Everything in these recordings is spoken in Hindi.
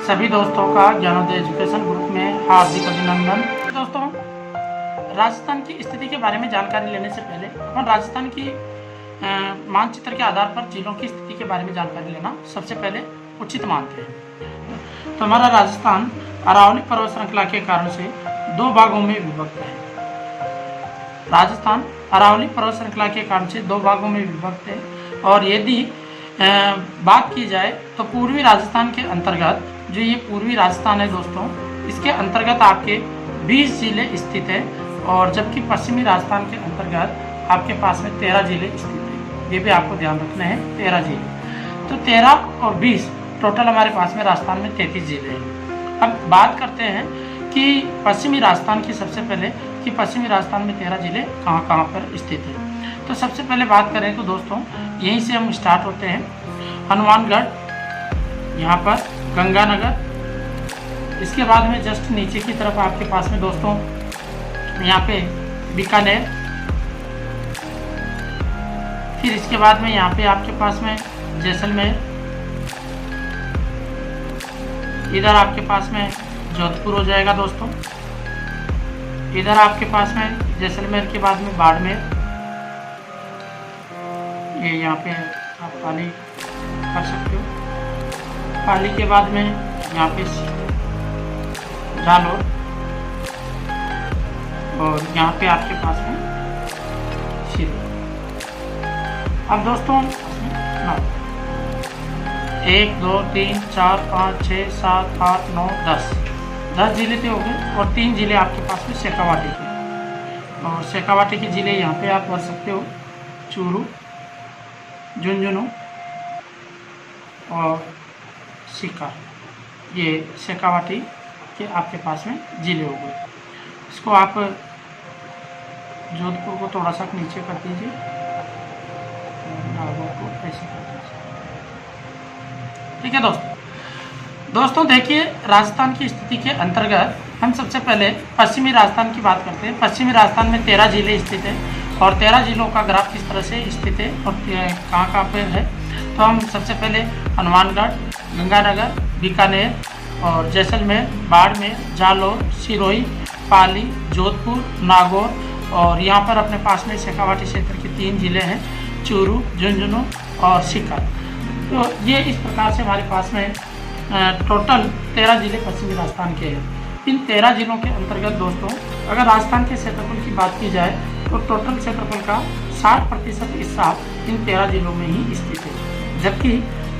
सभी दोस्तों का ज्ञानोदय एजुकेशन ग्रुप में हार्दिक अभिनंदन। दोस्तों, राजस्थान की स्थिति के बारे में जानकारी लेने से पहले अपन राजस्थान की मानचित्र के आधार पर जिलों की स्थिति के बारे में जानकारी लेना सबसे पहले उचित मानते हैं। तो हमारा राजस्थान अरावली पर्वत श्रृंखला के कारण से दो भागों में विभक्त है। राजस्थान अरावली पर्वत श्रृंखला के कारण से दो भागों में विभक्त है। और यदि बात की जाए तो पूर्वी राजस्थान के अंतर्गत जो ये पूर्वी राजस्थान है दोस्तों, इसके अंतर्गत आपके 20 जिले स्थित है। और जबकि पश्चिमी राजस्थान के अंतर्गत आपके पास में 13 जिले स्थित है। ये भी आपको ध्यान रखना है, 13 जिले। तो 13 और 20 टोटल हमारे पास में राजस्थान में 33 जिले हैं। अब बात करते हैं कि पश्चिमी राजस्थान की, सबसे पहले कि पश्चिमी राजस्थान में 13 जिले कहाँ कहाँ पर स्थित है। तो सबसे पहले बात करें तो दोस्तों यहीं से हम स्टार्ट होते हैं। हनुमानगढ़, यहाँ पर गंगानगर, इसके बाद में जस्ट नीचे की तरफ आपके पास में दोस्तों यहाँ पे बीकानेर, फिर इसके बाद में यहाँ पे आपके पास में जैसलमेर, इधर आपके पास में जोधपुर हो जाएगा दोस्तों, इधर आपके पास में जैसलमेर के बाद में बाड़मेर, ये यहाँ पे आप पाली कर सकते हो। पाली के बाद में यहाँ पे जालोर, और यहाँ पे आपके पास में सिरोही। अब दोस्तों 1 2 3 4 5 6 7 8 9 10 जिले थे हो गए। और 3 जिले आपके पास में शेखावाटी के, और शेखावाटी के जिले यहाँ पे आप भर सकते हो, चूरू, झुंझुनू और सीकर। ये शेखावाटी के आपके पास में जिले हो गए। इसको आप जोधपुर को थोड़ा सा नीचे कर दीजिए, नागौर को ऐसे कर दीजिए। ठीक है दोस्तों देखिए, राजस्थान की स्थिति के अंतर्गत हम सबसे पहले पश्चिमी राजस्थान की बात करते हैं। पश्चिमी राजस्थान में 13 जिले स्थित है। और 13 जिलों का ग्राफ किस तरह से स्थित है और कहाँ कहाँ पे है, तो हम सबसे पहले हनुमानगढ़, गंगानगर, बीकानेर और जैसलमेर, बाड़मेर, जालोर, सिरोही, पाली, जोधपुर, नागौर, और यहाँ पर अपने पास में शेखावाटी क्षेत्र के 3 जिले हैं, चूरू, झुंझुनू और सीकर। तो ये इस प्रकार से हमारे पास में टोटल 13 जिले पश्चिमी राजस्थान के हैं। इन 13 जिलों के अंतर्गत दोस्तों अगर राजस्थान के क्षेत्रफल की बात की जाए तो टोटल क्षेत्रफल का 60% हिस्सा इन 13 जिलों में ही स्थित है। जबकि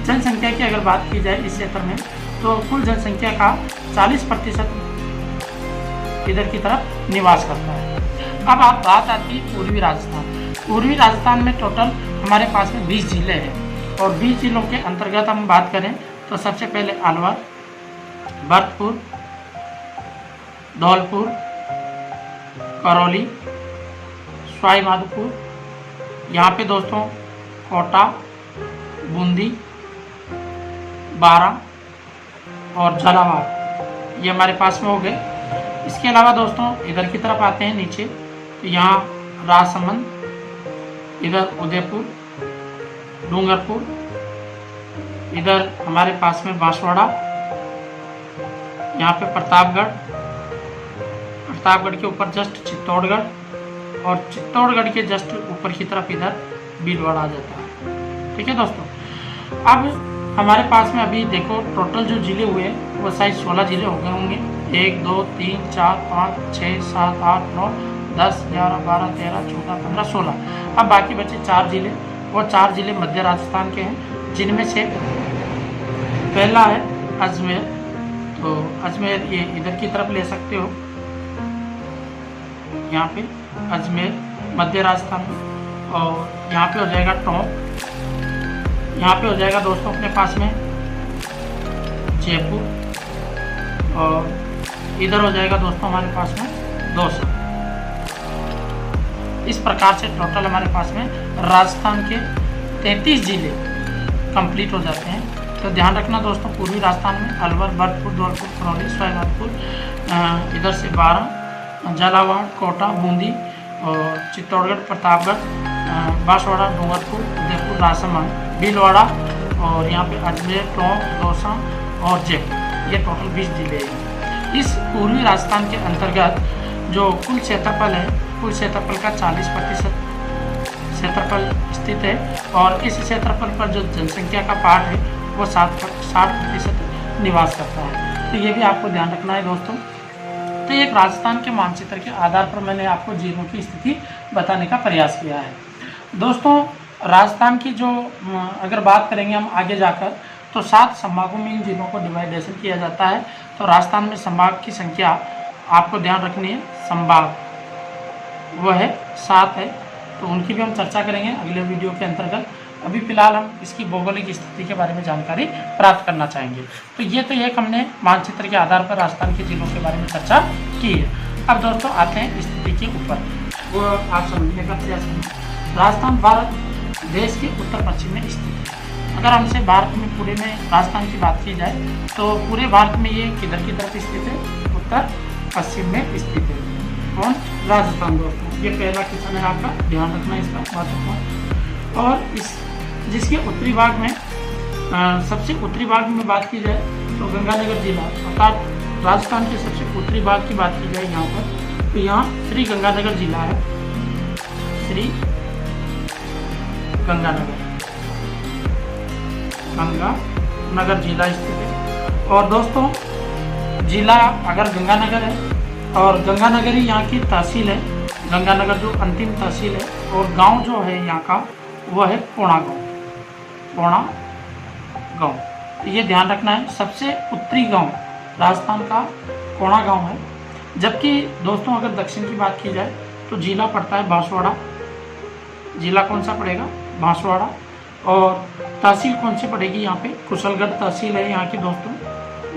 जनसंख्या की अगर बात की जाए इस क्षेत्र में, तो कुल जनसंख्या का 40% इधर की तरफ निवास करता है। अब आप बात आती है पूर्वी राजस्थान। पूर्वी राजस्थान में टोटल हमारे पास में 20 जिले हैं। और 20 जिलों के अंतर्गत हम बात करें तो सबसे पहले अलवर, भरतपुर, धौलपुर, करौली, सवाई माधोपुर, यहाँ पे दोस्तों कोटा, बूंदी, बारां और झालावाड़, ये हमारे पास में हो गए। इसके अलावा दोस्तों इधर की तरफ आते हैं नीचे, तो यहाँ राजसमंद, इधर उदयपुर, डूंगरपुर, इधर हमारे पास में बांसवाड़ा, यहाँ पे प्रतापगढ़ के ऊपर जस्ट चित्तौड़गढ़, और चित्तौड़गढ़ के जस्ट ऊपर की तरफ इधर भीलवाड़ा आ जाता है। ठीक है दोस्तों, अब हमारे पास में अभी देखो टोटल जो जिले हुए वो शायद 16 जिले हो गए होंगे। 1 2 3 4 5 6 7 8 9 10 11 12 13 14 15 16। अब बाकी बचे 4 जिले। वो 4 जिले मध्य राजस्थान के हैं, जिनमें से पहला है अजमेर। तो अजमेर ये इधर की तरफ ले सकते हो, यहाँ पे अजमेर मध्य राजस्थान में। और यहाँ पे हो जाएगा टोंक, यहाँ पे हो जाएगा दोस्तों अपने पास में जयपुर, और इधर हो जाएगा दोस्तों हमारे पास में दौसा। इस प्रकार से टोटल हमारे पास में राजस्थान के 33 जिले कंप्लीट हो जाते हैं। तो ध्यान रखना दोस्तों, पूर्वी राजस्थान में अलवर, भरतपुर, धौलपुर, करौली, सवाई माधोपुर, इधर से बारां, झालावाड़, कोटा, बूंदी और चित्तौड़गढ़, प्रतापगढ़, बांसवाड़ा, डूंगरपुर, उदयपुर, राजसमंद, भीलवाड़ा और यहाँ पे अजमेर, टोंक, दौसा और जयपुर। ये टोटल 20 जिले हैं। इस पूर्वी राजस्थान के अंतर्गत जो कुल क्षेत्रफल है, कुल क्षेत्रफल का 40% क्षेत्रफल स्थित है और इस क्षेत्रफल पर जो जनसंख्या का पार्ट है वो 60% निवास करता है। तो ये भी आपको ध्यान रखना है दोस्तों। तो एक राजस्थान के मानचित्र के आधार पर मैंने आपको जिलों की स्थिति बताने का प्रयास किया है। दोस्तों राजस्थान की जो अगर बात करेंगे हम आगे जाकर, तो 7 संभागों में इन जिलों को डिवाइडेशन किया जाता है। तो राजस्थान में संभाग की संख्या आपको ध्यान रखनी है, संभाग वो है 7 है। तो उनकी भी हम चर्चा करेंगे अगले वीडियो के अंतर्गत। अभी फिलहाल हम इसकी भौगोलिक स्थिति के बारे में जानकारी प्राप्त करना चाहेंगे। तो ये एक हमने मानचित्र के आधार पर राजस्थान के जिलों के बारे में चर्चा की है। अब दोस्तों आते हैं स्थिति के ऊपर, वो आप समझने का प्रयास करें। राजस्थान भारत देश के उत्तर पश्चिम में स्थित है। अगर हमसे भारत में पूरे में राजस्थान की बात की जाए तो पूरे भारत में ये किधर की तरफ स्थित है? उत्तर पश्चिम में स्थित है। कौन? राजस्थान। दोस्तों ये पहला क्वेश्चन है आपका, ध्यान रखना इसका महत्वपूर्ण। और इस जिसके उत्तरी भाग में सबसे उत्तरी भाग में बात की जाए तो गंगानगर जिला, अर्थात राजस्थान के सबसे उत्तरी भाग की बात की जाए यहाँ पर, तो यहाँ श्री गंगानगर जिला है। श्री गंगानगर जिला स्थित है। और दोस्तों जिला अगर गंगानगर है और गंगानगर ही यहाँ की तहसील है, गंगानगर जो अंतिम तहसील है, और गांव जो है यहाँ का वह है कोणा गांव। कोणा गांव, तो ये ध्यान रखना है। सबसे उत्तरी गांव राजस्थान का कोणा गांव है। जबकि दोस्तों अगर दक्षिण की बात की जाए तो जिला पड़ता है बांसवाड़ा। जिला कौन सा पड़ेगा? बांसवाड़ा। और तहसील कौन सी पड़ेगी यहाँ पे? कुशलगढ़ तहसील है यहाँ की दोस्तों,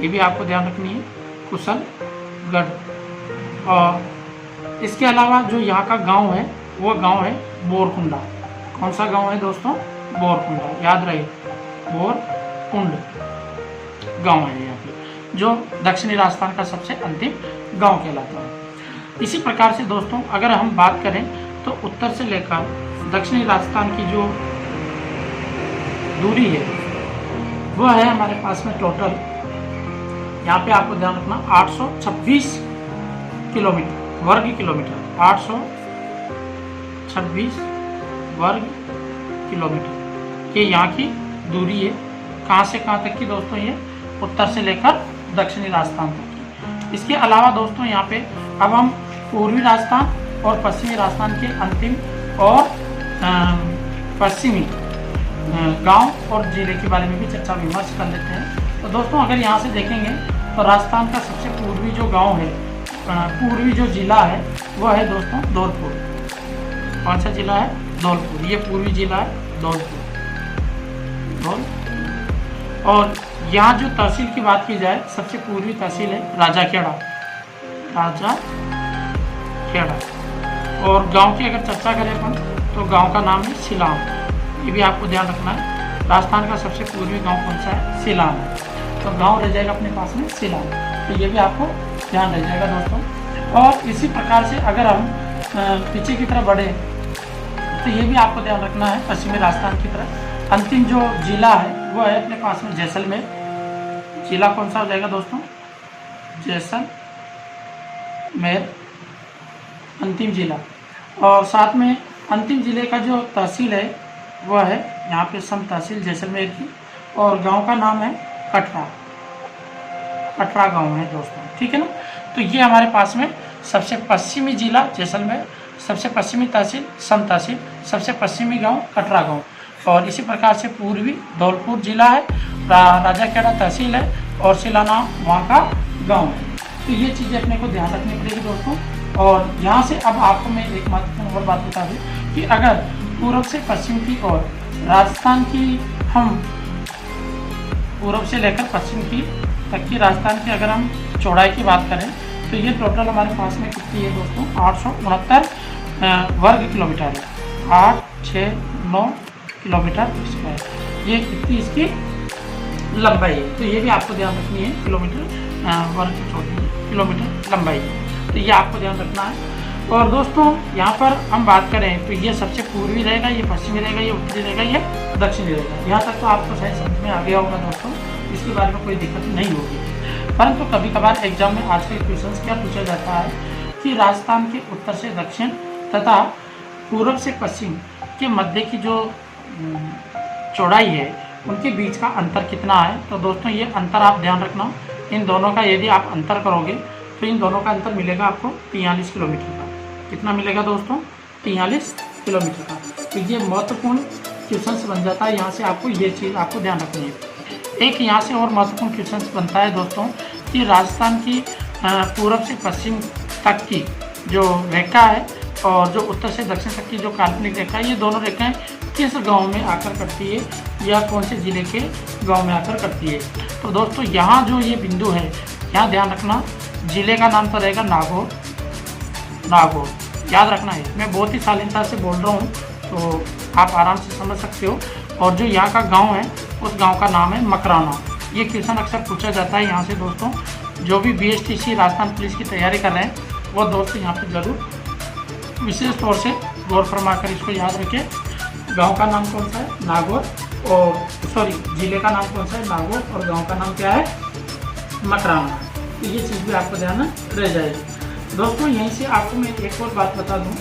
ये भी आपको ध्यान रखनी है, कुशलगढ़। और इसके अलावा जो यहाँ का गांव है वो गांव है बोरकुंडा। कौन सा गांव है दोस्तों? बोरकुंडा, याद रहे, बोरकुंड गांव है यहाँ पे, जो दक्षिणी राजस्थान का सबसे अंतिम गांव कहलाता है। इसी प्रकार से दोस्तों अगर हम बात करें तो उत्तर से लेकर दक्षिणी राजस्थान की जो दूरी है वह है हमारे पास में टोटल, यहाँ पे आपको ध्यान रखना, 826 किलोमीटर, वर्ग किलोमीटर, 826 वर्ग किलोमीटर ये यहाँ की दूरी है। कहाँ से कहाँ तक की दोस्तों? ये उत्तर से लेकर दक्षिणी राजस्थान तक की। इसके अलावा दोस्तों यहाँ पे अब हम पूर्वी राजस्थान और पश्चिमी राजस्थान के अंतिम और पश्चिमी गांव और जिले के बारे में भी चर्चा विमर्श कर लेते हैं। तो दोस्तों अगर यहाँ से देखेंगे तो राजस्थान का सबसे पूर्वी जो गांव है, पूर्वी जो जिला है वह है दोस्तों धौलपुर। कौन सा जिला है? धौलपुर। ये पूर्वी जिला है धौलपुर। और यहाँ जो तहसील की बात की जाए सबसे पूर्वी तहसील है राजाखेड़ा। और गांव की अगर चर्चा करें अपन तो गांव का नाम है सिलाम। ये भी आपको ध्यान रखना है, राजस्थान का सबसे पूर्वी गांव कौन सा है? सिलाम है। तो गांव रह जाएगा अपने पास में सिलाम। तो ये भी आपको ध्यान रह जाएगा दोस्तों। और इसी प्रकार से अगर हम पीछे की तरफ बढ़े तो ये भी आपको ध्यान रखना है, पश्चिमी राजस्थान की तरफ अंतिम जो जिला है वो है अपने पास में जैसलमेर। जिला कौन सा हो जाएगा दोस्तों? जैसलमेर अंतिम जिला। और साथ में अंतिम जिले का जो तहसील है वह है यहाँ पे सम तहसील जैसलमेर की, और गांव का नाम है कटरा। कटरा गांव है दोस्तों, ठीक है ना। तो ये हमारे पास में सबसे पश्चिमी जिला जैसलमेर, सबसे पश्चिमी तहसील सम तहसील, सबसे पश्चिमी गांव कटरा गांव। और इसी प्रकार से पूर्वी धौलपुर जिला है, राजाखेड़ा तहसील है और सिलाना वहाँ का गांव है। तो ये चीज़ें अपने को ध्यान रखनी पड़ेगी दोस्तों। और यहाँ से अब आपको मैं एक महत्वपूर्ण और बात बता दूँ कि अगर पूर्व से पश्चिम की ओर राजस्थान की हम पूर्व से लेकर पश्चिम की तक की राजस्थान की अगर हम चौड़ाई की बात करें तो ये टोटल हमारे पास में कितनी है दोस्तों? 869 वर्ग किलोमीटर है। 869 किलोमीटर स्क्वायर, ये कितनी इसकी लंबाई है। तो ये भी आपको ध्यान रखनी है, किलोमीटर वर्ग किलोमीटर लंबाई, तो ये आपको ध्यान रखना है। और दोस्तों यहाँ पर हम बात करें तो ये सबसे पूर्वी रहेगा, ये पश्चिमी रहेगा, ये उत्तरी रहेगा, ये दक्षिणी रहेगा। यहाँ तक तो आपको सही समझ में आ गया होगा दोस्तों, इसके बारे में कोई दिक्कत नहीं होगी। परंतु कभी कभार एग्जाम में आज के क्वेश्चन क्या पूछा जाता है कि राजस्थान के उत्तर से दक्षिण तथा पूर्व से पश्चिम के मध्य की जो चौड़ाई है उनके बीच का अंतर कितना है। तो दोस्तों ये अंतर आप ध्यान रखना, इन दोनों का यदि आप अंतर करोगे तो इन दोनों का अंतर मिलेगा आपको 43 किलोमीटर का। कितना मिलेगा दोस्तों? 43 किलोमीटर का। तो ये महत्वपूर्ण क्वेश्चन बन जाता है। यहाँ से आपको ये चीज़ आपको ध्यान रखनी है। एक यहाँ से और महत्वपूर्ण क्वेश्चन बनता है दोस्तों कि राजस्थान की पूर्व से पश्चिम तक की जो रेखा है और जो उत्तर से दक्षिण तक की जो काल्पनिक रेखा है, ये दोनों रेखाएं किस गांव में आकर करती है या कौन से ज़िले के गांव में आकर करती है। तो दोस्तों यहाँ जो ये बिंदु है, यहाँ ध्यान रखना, ज़िले का नाम तो रहेगा नागौर। नागौर याद रखना है। मैं बहुत ही शालीनता से बोल रहा हूँ तो आप आराम से समझ सकते हो। और जो यहाँ का गांव है उस गांव का नाम है मकराना। ये क्वेश्चन अक्सर पूछा जाता है यहाँ से दोस्तों। जो भी BSTC राजस्थान पुलिस की तैयारी कर रहे हैं वो दोस्त यहाँ पे ज़रूर विशेष तौर से गौर फरमा कर इसको याद रखें। गांव का नाम कौन सा है? नागौर। और सॉरी, ज़िले का नाम कौन सा है? नागौर। और गांव का नाम क्या है? मकराना। तो ये चीज़ भी आपको ध्यान रह जाएगी दोस्तों। यहीं से आपको मैं एक और बात बता दूं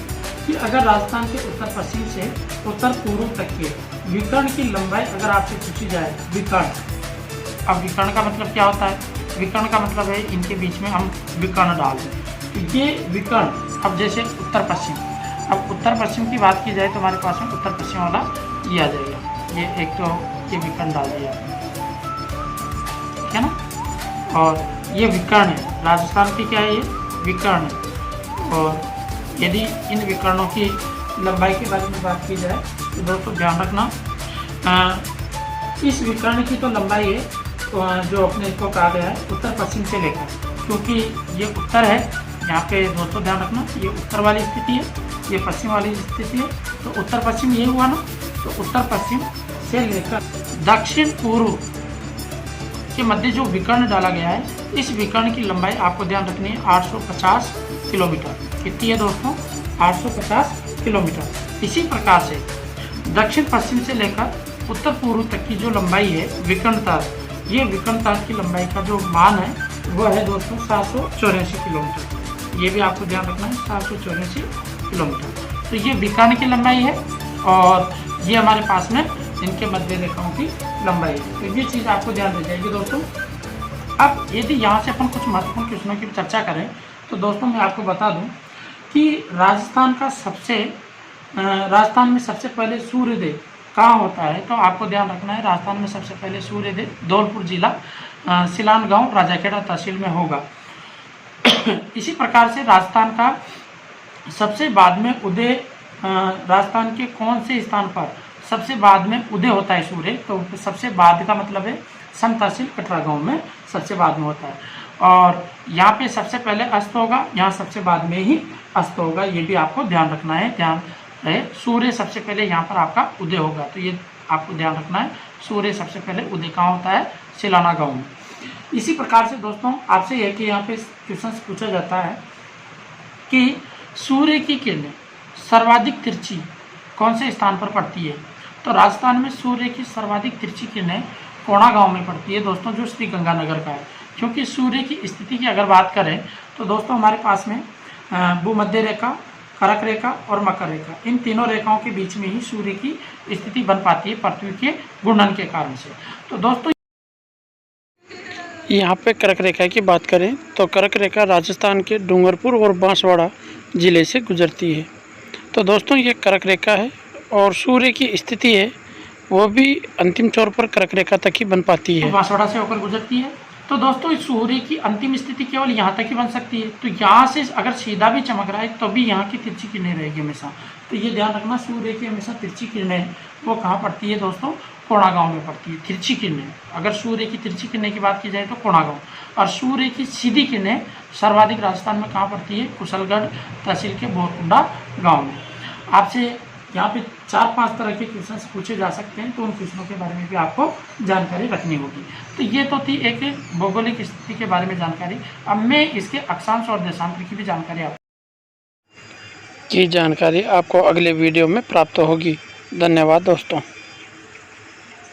कि अगर राजस्थान के उत्तर पश्चिम से उत्तर पूर्व तक के विकर्ण की लंबाई अगर आपसे पूछी जाए, विकर्ण, अब विकर्ण का मतलब क्या होता है? विकर्ण का मतलब है इनके बीच में हम विकर्ण डाल दें। तो ये विकर्ण, अब जैसे उत्तर पश्चिम, अब उत्तर पश्चिम की बात की जाए तो हमारे पास में उत्तर पश्चिम वाला ये आ जाएगा। ये एक तो ये विकर्ण डाल दिया, ठीक है ना। और ये विकर्ण है, राजस्थान की क्या है? ये विकर्ण है। और यदि इन विकर्णों की लंबाई के बारे में बात की जाए तो दोस्तों ध्यान रखना, इस विकर्ण की तो लंबाई है जो अपने इसको कहा गया है उत्तर पश्चिम से लेकर, क्योंकि ये उत्तर है यहाँ पे दोस्तों ध्यान रखना, ये उत्तर वाली स्थिति है, ये पश्चिम वाली स्थिति है। तो उत्तर पश्चिम ये हुआ ना, तो उत्तर पश्चिम से लेकर दक्षिण पूर्व के मध्य जो विकर्ण डाला गया है, इस विकर्ण की लंबाई आपको ध्यान रखनी है 850 किलोमीटर। कितनी है दोस्तों? 850 किलोमीटर। इसी प्रकार से दक्षिण पश्चिम से लेकर उत्तर पूर्व तक की जो लंबाई है विकर्ण तार, ये विकर्ण तार की लंबाई का जो मान है वो है दोस्तों 784 किलोमीटर। ये भी आपको ध्यान रखना है, 784 किलोमीटर। तो ये विकर्ण की लंबाई है और ये हमारे पास में इनके मध्य रेखाओं की लंबाई है। तो ये चीज़ आपको ध्यान रह जाएगी दोस्तों। अब यदि यहाँ से अपन कुछ महत्वपूर्ण क्वेश्चनों की चर्चा करें तो दोस्तों मैं आपको बता दूं कि राजस्थान में सबसे पहले सूर्योदय कहाँ होता है। तो आपको ध्यान रखना है, राजस्थान में सबसे पहले सूर्योदय धौलपुर जिला सिलान गांव राजाखेड़ा तहसील में होगा। इसी प्रकार से राजस्थान का सबसे बाद में उदय, राजस्थान के कौन से स्थान पर सबसे बाद में उदय होता है सूर्य? तो सबसे बाद का मतलब है सन तहसील कटरा गांव में सबसे बाद में होता है। और यहाँ पे सबसे पहले अस्त होगा, यहाँ सबसे बाद में ही अस्त होगा। ये भी आपको ध्यान रखना है, ध्यान रहे। सूर्य सबसे पहले यहाँ पर आपका उदय होगा, तो ये आपको ध्यान रखना है। सूर्य सबसे पहले उदय कहाँ होता है? सिलाना गांव में। इसी प्रकार से दोस्तों आपसे यह कि यहाँ पे क्वेश्चन पूछा जाता है कि सूर्य की किरणें सर्वाधिक तिरछी कौन से स्थान पर पड़ती है। तो राजस्थान में सूर्य की सर्वाधिक तिरछी किरणें कोणा गांव में पड़ती है दोस्तों, जो श्री गंगानगर का है। क्योंकि सूर्य की स्थिति की अगर बात करें तो दोस्तों हमारे पास में भूमध्य रेखा, कर्क रेखा और मकर रेखा, इन तीनों रेखाओं के बीच में ही सूर्य की स्थिति बन पाती है पृथ्वी के घूर्णन के कारण से। तो दोस्तों यहाँ पे कर्क रेखा की बात करें तो कर्क रेखा राजस्थान के डूंगरपुर और बांसवाड़ा ज़िले से गुजरती है। तो दोस्तों ये कर्क रेखा है और सूर्य की स्थिति है वो भी अंतिम छोर पर कर्क रेखा तक ही बन पाती है, तो बांसवाड़ा से होकर गुजरती है। तो दोस्तों इस सूर्य की अंतिम स्थिति केवल यहाँ तक ही बन सकती है। तो यहाँ से अगर सीधा भी चमक रहा है तो भी यहाँ की तिरछी किरणें रहेगी हमेशा। तो ये ध्यान रखना, सूर्य की हमेशा तिरछी किरणें वो कहाँ पड़ती है दोस्तों? कोणा गांव में पड़ती है तिरछी किरणें। अगर सूर्य की तिरछी किरणें की बात की जाए तो कोणा गांव, और सूर्य की सीधी किरणें सर्वाधिक राजस्थान में कहाँ पड़ती है? कुशलगढ़ तहसील के बोरकुंडा गाँव में। आपसे यहाँ पे 4-5 तरह के क्वेश्चन पूछे जा सकते हैं, तो उन क्वेश्चनों के बारे में भी आपको जानकारी रखनी होगी। तो ये तो थी एक भौगोलिक स्थिति के बारे में जानकारी। अब मैं इसके अक्षांश और देशांतर की भी जानकारी आपको अगले वीडियो में प्राप्त होगी। धन्यवाद दोस्तों।